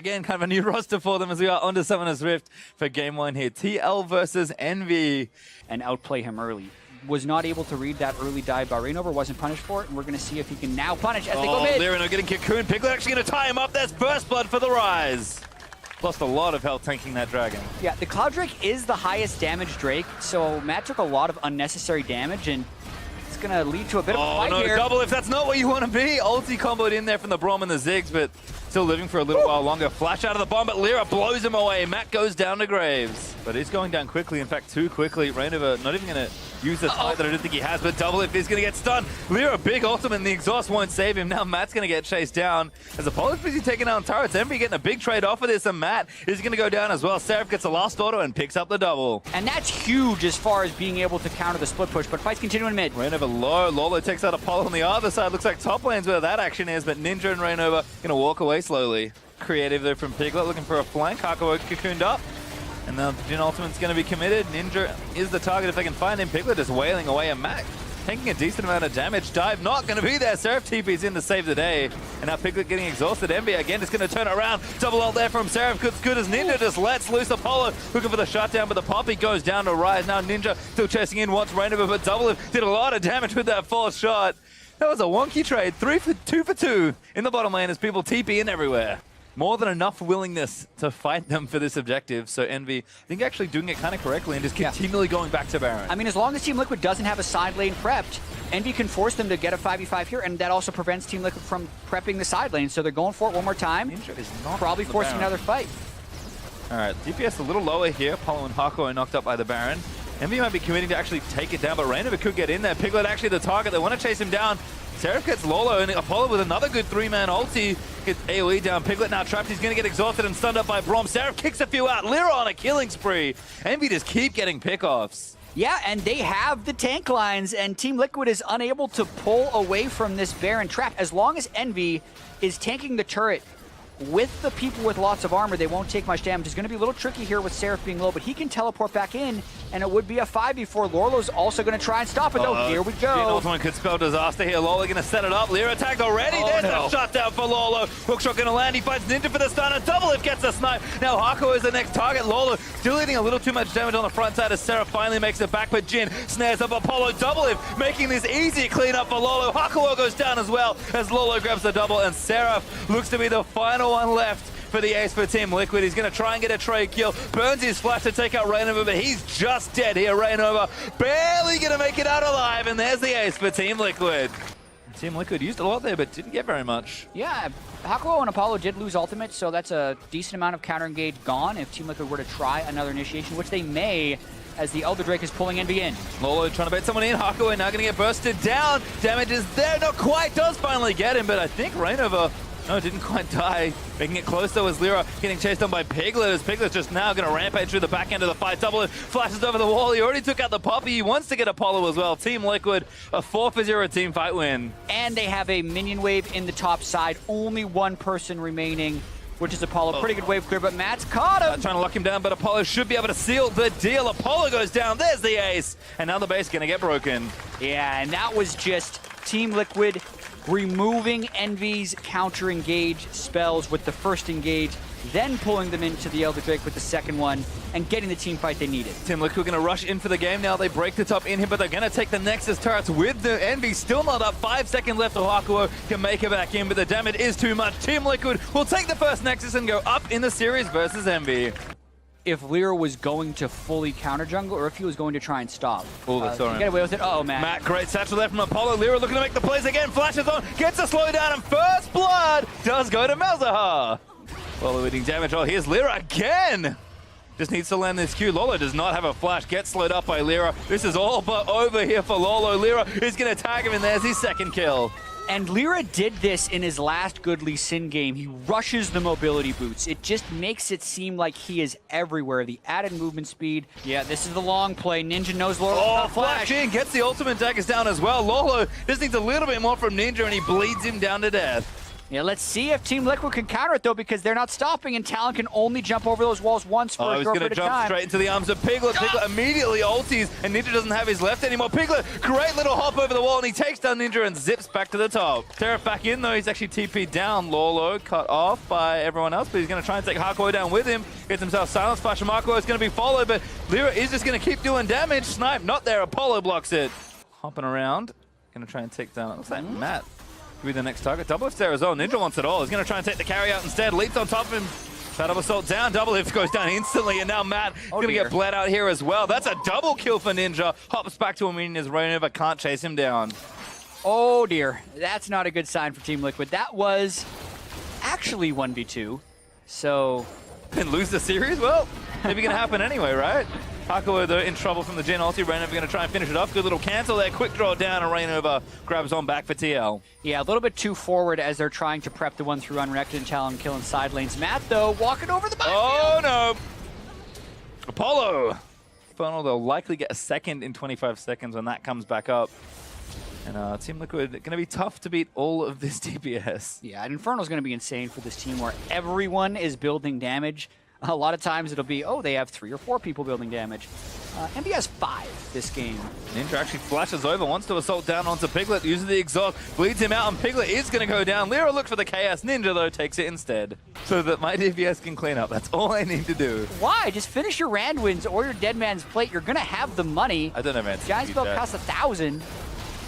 Again, kind of a new roster for them as we are onto Summoner's Rift for game one here. TL versus EnVy. And outplay him early. Was not able to read that early dive by Rainover, wasn't punished for it, and we're going to see if he can now punish as they go mid. Lirino getting cocoon. Piglet actually going to tie him up. There's first blood for the Rise. Lost a lot of health tanking that dragon. Yeah, the Cloud Drake is the highest damage Drake, so Matt took a lot of unnecessary damage, and it's going to lead to a bit of a fight here. Double if that's not what you want to be. Ulti comboed in there from the Braum and the Ziggs, but still living for a little while longer. Flash out of the bomb, but Lyra blows him away. Matt goes down to graves. But he's going down quickly, in fact, too quickly. Rainover not even going to use the tide that I didn't think he has, but Double if he's going to get stunned. Lyra, big ultimate, and the exhaust won't save him. Now Matt's going to get chased down. As Apollo's busy taking down turrets, EnVy getting a big trade off of this, and Matt is going to go down as well. Seraph gets the last auto and picks up the double. And that's huge as far as being able to counter the split push, but fight's continuing mid. Rainover low. Lolo takes out Apollo on the other side. Looks like top lane's where that action is, but Ninja and Rainover going to walk away slowly. Creative there from Piglet, looking for a flank. Hakuo cocooned up. And now Jin Ultimate's going to be committed. Ninja is the target if they can find him. Piglet just wailing away, and Mac taking a decent amount of damage. Dive not going to be there. Seraph TP's in to save the day. And now Piglet getting exhausted. EnVy again just going to turn it around. Double ult there from Seraph. Good as Ninja just lets loose Apollo. Looking for the shutdown, but the Poppy goes down to Rise. Now Ninja still chasing in, wants Rainover, but Double did a lot of damage with that false shot. That was a wonky trade. 2 for 2 in the bottom lane as people TP in everywhere. More than enough willingness to fight them for this objective. So EnVy, I think, actually doing it kind of correctly and just continually going back to Baron. I mean, as long as Team Liquid doesn't have a side lane prepped, EnVy can force them to get a 5v5 here, and that also prevents Team Liquid from prepping the side lane. So they're going for it one more time. Ninja is not probably forcing another fight. All right, DPS a little lower here. Apollo and Hakuo are knocked up by the Baron. EnVy might be committing to actually take it down, but Rainover could get in there. Piglet actually the target. They want to chase him down. Seraph gets Lolo, and Apollo with another good 3-man ulti. Gets AoE down. Piglet now trapped. He's going to get exhausted and stunned up by Braum. Seraph kicks a few out. Lyra on a killing spree. EnVy just keep getting pickoffs. Yeah, and they have the tank lines, and Team Liquid is unable to pull away from this Baron trap. As long as EnVy is tanking the turret with the people with lots of armor, they won't take much damage. It's going to be a little tricky here with Seraph being low, but he can teleport back in, and it would be a 5v4. Lorlo's also going to try and stop it, though. Here we go. Ultimate could spell disaster here. Lolo going to set it up. Lyra tagged already. There's a shutdown for Lolo. Hookshot going to land. He fights Ninja for the stun, and Double if gets the snipe. Now Hakuo is the next target. Lolo still eating a little too much damage on the front side as Seraph finally makes it back, but Jin snares up Apollo. Double if making this easy cleanup for Lolo. Hakuo goes down as well as Lolo grabs the double, and Seraph looks to be the final one left for the ace for Team Liquid. He's going to try and get a trade kill. Burns his flash to take out Rainover, but he's just dead here. Rainover barely going to make it out alive, and there's the ace for Team Liquid. Team Liquid used a lot there, but didn't get very much. Yeah, Hakuo and Apollo did lose ultimate, so that's a decent amount of counter engage gone if Team Liquid were to try another initiation, which they may, as the Elder Drake is pulling EnVy in. Lolo trying to bait someone in. Hakuo now going to get bursted down. Damage is there. Not quite. Does finally get him, but I think Rainover, no, didn't quite die. Making it close though as Lyra getting chased on by Piglet, as Piglet's just now going to rampage through the back end of the fight. Double flashes over the wall. He already took out the Poppy. He wants to get Apollo as well. Team Liquid, a 4-0 team fight win. And they have a minion wave in the top side. Only one person remaining, which is Apollo. Pretty good wave clear, but Matt's caught him. Trying to lock him down, but Apollo should be able to seal the deal. Apollo goes down. There's the ace. And now the base going to get broken. Yeah, and that was just Team Liquid removing EnVy's counter engage spells with the first engage, then pulling them into the Elder Drake with the second one, and getting the team fight they needed. Team Liquid going to rush in for the game now. They break the top in here, but they're going to take the Nexus turrets with the EnVy still not up. 5 seconds left. Hakuo can make it back in, but the damage is too much. Team Liquid will take the first Nexus and go up in the series versus EnVy. If Lyra was going to fully counter jungle, or if he was going to try and stop. Get away with it. Uh-oh, Matt. Matt, great satchel there from Apollo. Lyra looking to make the plays again. Flashes on, gets a slow down, and first blood does go to Malzahar. Lolo eating damage. Oh, here's Lyra again. Just needs to land this Q. Lolo does not have a flash. Gets slowed up by Lyra. This is all but over here for Lolo. Lyra is going to tag him, and there's his second kill. And Lyra did this in his last good Lee Sin game. He rushes the mobility boots. It just makes it seem like he is everywhere. The added movement speed. Yeah, this is the long play. Ninja knows Lolo. Flash in, gets the ultimate daggers down as well. Lolo just needs a little bit more from Ninja, and he bleeds him down to death. Yeah, let's see if Team Liquid can counter it, though, because they're not stopping, and Talon can only jump over those walls once for a short bit of time. He's going to jump straight into the arms of Piglet. Piglet immediately ulties, and Ninja doesn't have his left anymore. Piglet, great little hop over the wall, and he takes down Ninja and zips back to the top. Seraph back in, though. He's actually TP'd down. Lolo cut off by everyone else, but he's going to try and take Hakuo down with him. Gets himself Silence Flash, and Marco is going to be followed, but Lyra is just going to keep doing damage. Snipe not there. Apollo blocks it. Hopping around. Going to try and take down, looks like Matt. Be the next target. Double lift there as well. Ninja wants it all. He's going to try and take the carry out instead. Leaps on top of him. Shadow Assault down. Double lift goes down instantly. And now Matt is going to get bled out here as well. That's a double kill for Ninja. Hops back to him in his Rainova. Can't chase him down. Oh dear. That's not a good sign for Team Liquid. That was actually 1v2. So... And lose the series? Well, maybe going to happen anyway, right? Hakuo, though, in trouble from the Gen ulti. Rainova going to try and finish it off. Good little cancel there. Quick draw down, and Rainova grabs on back for TL. Yeah, a little bit too forward as they're trying to prep the one through Unrecked and Talon killing side lanes. Matt, though, walking over the backfield. Oh, no. Apollo. Funnel, they'll likely get a second in 25 seconds when that comes back up. And Team Liquid going to be tough to beat all of this DPS. Yeah, and Inferno's going to be insane for this team where everyone is building damage. A lot of times it'll be, oh, they have 3 or 4 people building damage. EnVy has 5 this game. Ninja actually flashes over, wants to assault down onto Piglet, uses the exhaust, bleeds him out, and Piglet is going to go down. Lyra looks for the Chaos. Ninja, though, takes it instead. So that my DPS can clean up. That's all I need to do. Why? Just finish your Rand wins or your Dead Man's Plate. You're going to have the money. I don't know, man. Giant's Belt costs 1,000.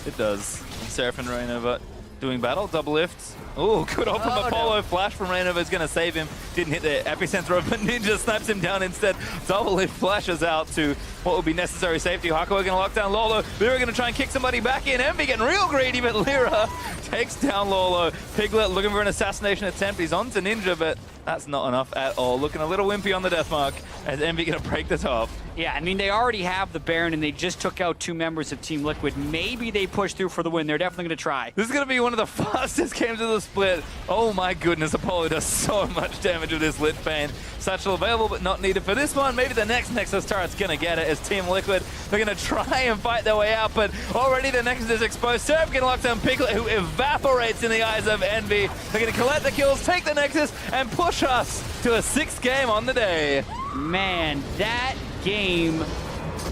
It does. And Seraph and Rainova doing battle. Double lifts. Oh, good ult from Apollo. No. Flash from Rainova is going to save him. Didn't hit the epicenter, but Ninja snipes him down instead. Double lift flashes out to what will be necessary safety. Hakuo going to lock down Lolo. Lyra going to try and kick somebody back in. EnVy getting real greedy, but Lyra takes down Lolo. Piglet looking for an assassination attempt. He's on to Ninja, but that's not enough at all. Looking a little wimpy on the death mark as EnVy going to break the top. Yeah, I mean, they already have the Baron, and they just took out 2 members of Team Liquid. Maybe they push through for the win. They're definitely going to try. This is going to be one of the fastest games of the split. Oh my goodness, Apollo does so much damage with this Lit Bane. Satchel available, but not needed for this one. Maybe the next Nexus turret's going to get it as Team Liquid. They're going to try and fight their way out, but already the Nexus is exposed. Seraph getting locked down Piglet, who evaporates in the eyes of EnVy. They're going to collect the kills, take the Nexus, and push us to a 6th game on the day. Man, that game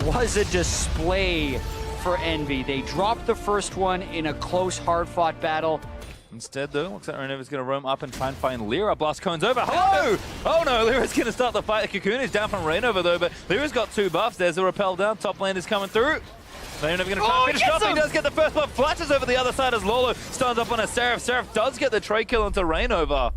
was a display for EnVy. They dropped the first one in a close, hard-fought battle. Instead, though, looks like Rainova's going to roam up and try and find Lyra. Blast cones over. Oh! Oh no, Lyra's going to start the fight. The Cocoon is down from Rainova, though, but Lyra's got 2 buffs. There's a repel down. Top lane is coming through. Rainova going to try and finish off. He does get the first buff. Flashes over the other side as Lolo stands up on a Seraph. Seraph does get the trade kill onto Rainova.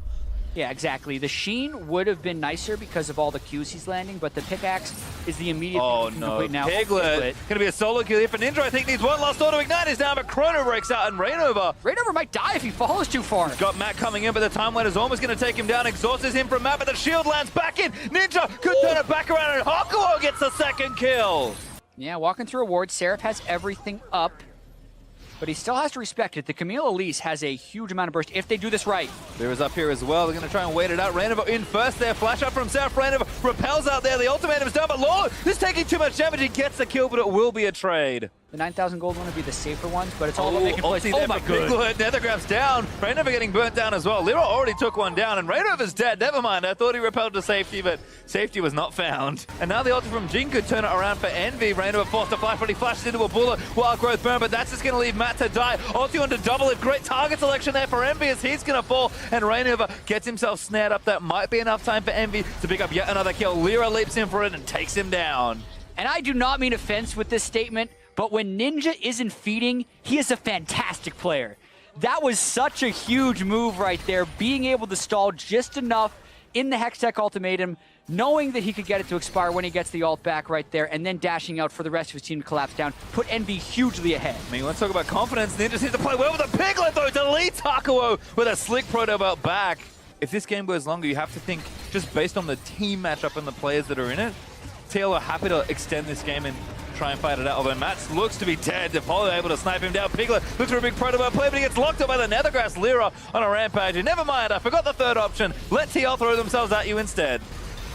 Yeah, exactly. The Sheen would have been nicer because of all the Qs he's landing, but the pickaxe is the immediate thing to complete now. Piglet. Going to be a solo kill here for Ninja. I think needs one last auto ignite is down, but Chrono breaks out and Rainova might die if he follows too far. He's got Matt coming in, but the time is almost going to take him down. Exhausts him from Matt, but the shield lands back in. Ninja could turn it back around, and Hakuo gets the 2nd kill. Yeah, walking through awards, Seraph has everything up. But he still has to respect it. The Camille Elise has a huge amount of burst if they do this right. Lyra's up here as well. They're going to try and wait it out. Rainova in first there. Flash up from Seraph. Rainova repels out there. The ultimatum's down, but Lolo is taking too much damage. He gets the kill, but it will be a trade. The 9,000 gold one would be the safer ones, but it's all about making plays. Oh my god. Nether grabs down. Rainova getting burnt down as well. Lyra already took one down, and Rainova's dead. Never mind. I thought he repelled to safety, but safety was not found. And now the ulti from Jin could turn it around for EnVy. Rainova forced to flash, but he flashes into a bullet. Wild growth burn, but that's just going to leave Matt to die. Ulti onto double lift. Great target selection there for EnVy as he's going to fall, and Rainova gets himself snared up. That might be enough time for EnVy to pick up yet another kill. Lyra leaps in for it and takes him down. And I do not mean offense with this statement, but when Ninja isn't feeding, he is a fantastic player. That was such a huge move right there, being able to stall just enough in the Hextech ultimatum, knowing that he could get it to expire when he gets the ult back right there, and then dashing out for the rest of his team to collapse down, put EnVy hugely ahead. I mean, let's talk about confidence. Ninja seems to play well with a Piglet, though, deletes Hakuo with a slick proto belt back. If this game goes longer, you have to think, just based on the team matchup and the players that are in it, TL are happy to extend this game and try and fight it out. Although Matt looks to be dead. Apollo able to snipe him down. Piglet looks for a big proto play, but he gets locked up by the Nethergrass. Lyra on a rampage. And never mind, I forgot the 3rd option. Let TL throw themselves at you instead.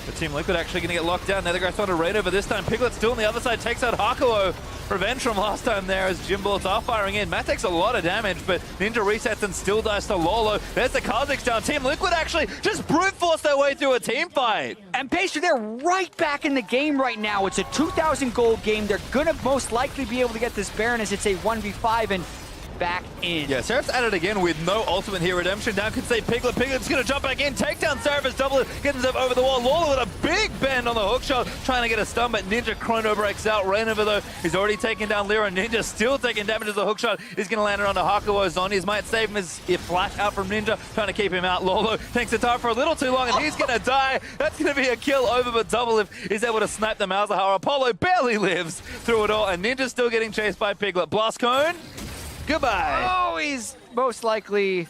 The Team Liquid actually going to get locked down. Now they're going to throw Raid over this time. Piglet still on the other side, takes out Hakuo. Revenge from last time there as Gym Bullets are firing in. Matt takes a lot of damage, but Ninja resets and still dies to Lolo. There's the Kha'Zix down. Team Liquid actually just brute force their way through a team fight. And Pastry, they're right back in the game right now. It's a 2,000 gold game. They're gonna most likely be able to get this Baron as it's a 1v5 and back in. Yeah, Seraph's at it again with no ultimate here. Redemption down could say Piglet. Piglet's going to jump back in, take down Seraph's double it, gets himself over the wall. Lawler with a big bend on the hook shot, trying to get a stun, but Ninja chrono breaks out. Rainover, though, he's already taken down Lyra. Ninja still taking damage as the hook shot is going to land it onto Hakuo. Zonies might save him as he flash out from Ninja, trying to keep him out. Lolo takes the time for a little too long, and he's going to die. That's going to be a kill over, but Doublelift is able to snipe the Malzahar. Apollo barely lives through it all, and Ninja's still getting chased by Piglet. Blast Cone. Goodbye. Oh, he's most likely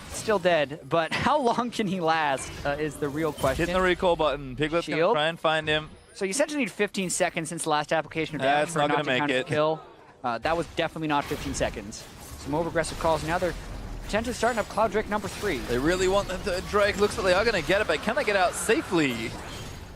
still dead, but how long can he last is the real question. Hitting the recall button. Piglet's going to try and find him. So you essentially need 15 seconds since the last application of damage for not not going to make it. Kill. That was definitely not 15 seconds. Some over-aggressive calls. Now they're potentially starting up Cloud Drake number 3. They really want the third Drake. Looks like they are going to get it, but can they get out safely?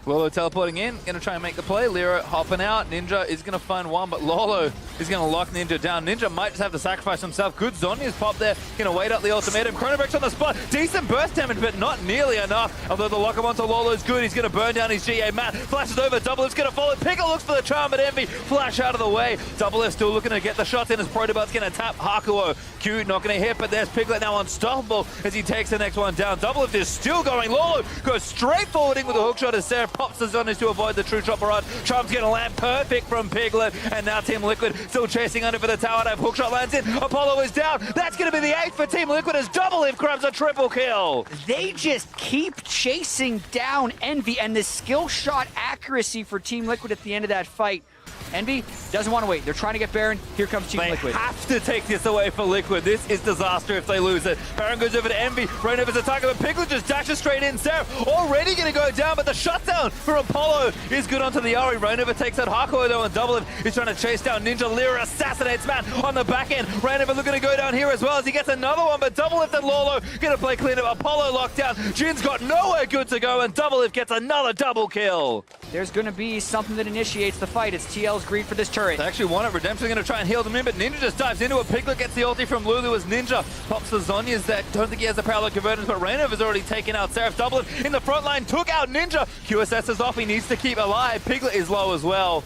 Lolo teleporting in, going to try and make the play. Lyra hopping out. Ninja is going to find one, but Lolo is going to lock Ninja down. Ninja might just have to sacrifice himself. Good Zhonya's pop there. Going to wait up the ultimatum. Chrono breaks on the spot. Decent burst damage, but not nearly enough. Although the lock-up onto Lolo's good. He's going to burn down his GA. Matt flashes over. Doublelift's going to follow. Piglet looks for the charm, but EnVy flash out of the way. Doublelift still looking to get the shots in as Protobot's going to tap Hakuo. Q not going to hit, but there's Piglet now unstoppable as he takes the next one down. Doublelift is still going. Lolo goes straight forwarding with a hookshot as Sarah pops the Zhonya's to avoid the true shot barrage. Charm's going to land perfect from Piglet, and now Team Liquid still chasing under for the tower. Hookshot lands in. Apollo is down. That's going to be the 8th for Team Liquid as Doublelift grabs a triple kill. They just keep chasing down EnVy, and the skill shot accuracy for Team Liquid at the end of that fight. EnVy doesn't want to wait. They're trying to get Baron. Here comes Team Liquid. They have to take this away for Liquid. This is disaster if they lose it. Baron goes over to EnVy. Rainover's attacking, but Piglet just dashes straight in. Seraph already going to go down, but the shutdown for Apollo is good onto the Ari. Rainover takes out Hakuo, though, and Doublelift is trying to chase down Ninja. Lyra assassinates Matt on the back end. Rainover looking to go down here as well as he gets another one, but Doublelift and Lolo going to play clean up. Apollo locked down. Jin's got nowhere good to go, and Doublelift gets another double kill. There's going to be something that initiates the fight. It's TL's greed for this turret. They actually want it. Redemption's going to try and heal them in, but Ninja just dives into it. Piglet gets the ulti from Lulu as Ninja pops the Zhonya's that don't think he has the power to convert, but Rainover's already taken out Seraph. Doublelift in the front line, took out Ninja. QSS is off. He needs to keep alive. Piglet is low as well.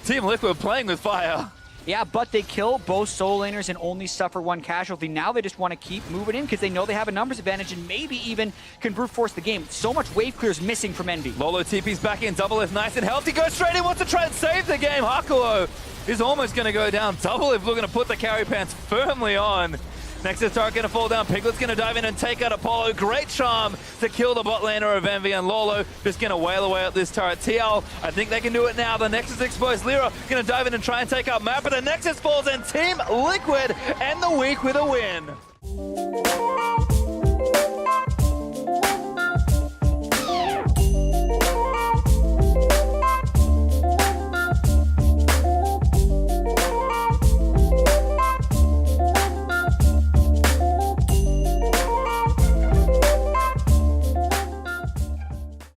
Team Liquid playing with fire. Yeah, but they kill both solo laners and only suffer one casualty. Now they just want to keep moving in because they know they have a numbers advantage and maybe even can brute force the game. So much wave clear is missing from EnVy. Lolo TP's back in. Doublelift nice and healthy. Goes straight in. Wants to try and save the game. Hakuo is almost going to go down. Doublelift looking to put the carry pants firmly on. Nexus turret going to fall down. Piglet's going to dive in and take out Apollo. Great charm to kill the bot laner of EnVy, and Lolo just going to wail away at this turret. TL, I think they can do it now. The Nexus exposed. Lyra going to dive in and try and take out Matt, but the Nexus falls, and Team Liquid end the week with a win.